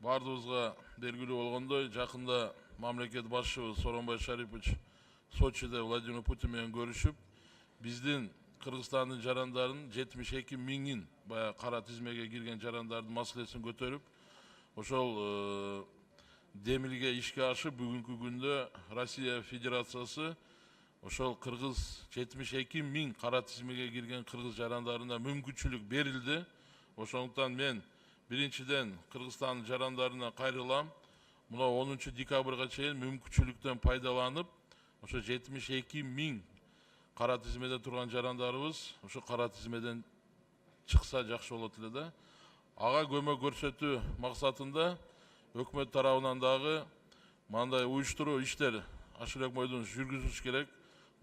Бардыбызга белгилүү болгондой, жакында мамлекет башчыбыз Сооронбай Шарипович Сочиде Владимир Путин менен көрүшүп, биздин Кыргызстандын жарандарын 72 миңин баягы кара тизмеге кирген жарандардын маселесин көтөрүп, ошол демилге ишке ашып, бүгүнкү күндө Россия Федерациясы ошол кыргыз 72 миң кара тизмеге кирген кыргыз жарандарына мүмкүнчүлүк берилди. Ошондуктан мен биринчиден Кыргызстандын жарандарына кайрылам. Мына 10 декабрга чейин мүмкүнчүлүктөн пайдаланып, ошо 72 миң кара тизмеде турган жарандарыбыз ошо кара тизмеден чыкса жакшы болот эле да. Ага көмөк көрсөтүү максатында өкмөт тарабынан дагы мындай уюштуруу иштер Ашырбек Мойдонович жүргүзүш керек.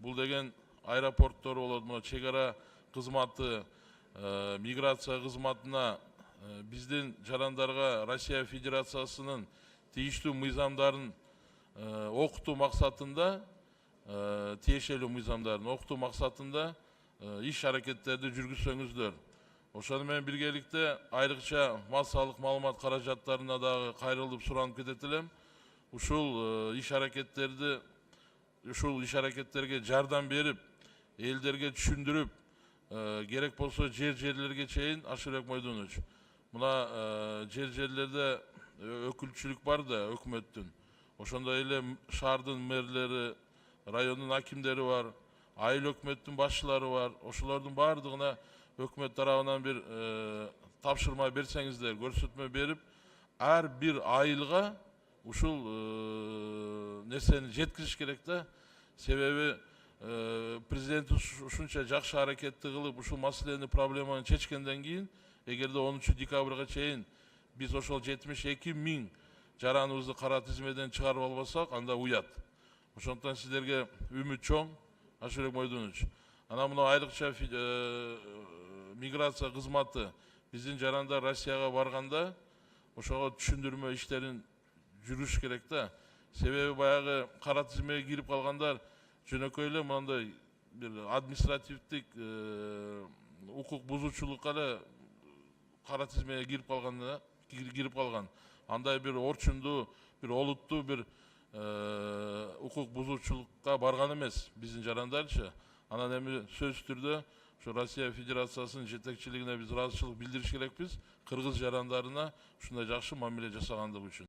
Бул деген аэропорттор болот, мына чек ара кызматы, миграция кызматына биздин жарандарга Россия Федерациясынын тийиштүү мыйзамдарын окутуу максатында, тиешелүү мыйзамдарын окутуу максатында иш аракеттерди жүргүзсөңүздөр. Ошону менен биргеликте айрыкча массалык маалымат каражаттарына дагы кайрылып суранып кетет элем. Ушул иш аракеттерге жардам берип, элдерге түшүндүрүп, керек болсо жерлерге чейин Ашырбек Мойдонович. Мына жерлерде өкүлчүлүк бар да өкмөттүн. Ошондой эле шаардын мэрлери, райондун акимдери бар, айыл өкмөттүн башчылары бар. Ошолордун баардыгына өкмөт тарабынан бир тапшырма берсеңиздер, көрсөтмө берип, ар бир айылга ушул нерсени жеткизиш керек да. Себеби президент ушунча жакшы аракетти кылып, ушул маселени, проблеманы чечкенден кийин, эгерде 10 декабрга чейин биз ошол 72 миң жараныбызды кара тизмеден чыгарып албасак, анда уят. Ошондуктан сиздерге үмүт чоң, Ашырбек Мойдонович. Ана мына айрыкча миграция кызматы биздин жарандар Россияга барганда ошого түшүндүрмө иштерин жүрүш керек да. Себеби баягы кара тизмеге кирип калгандар жөнөкөй эле мындай бир административдик укук бузуучулукка эле кара тизмеге кирип калган. Андай бир орчундуу, бир олуттуу бир укук бузуучулукка барган эмес биздин жарандарчы. Анан эми сөзсүз түрдө ошо Россия Федерациясынын жетекчилигине биз ыраазычылык билдириш керекпиз, кыргыз жарандарына ушундай жакшы мамиле жасагандыгы үчүн.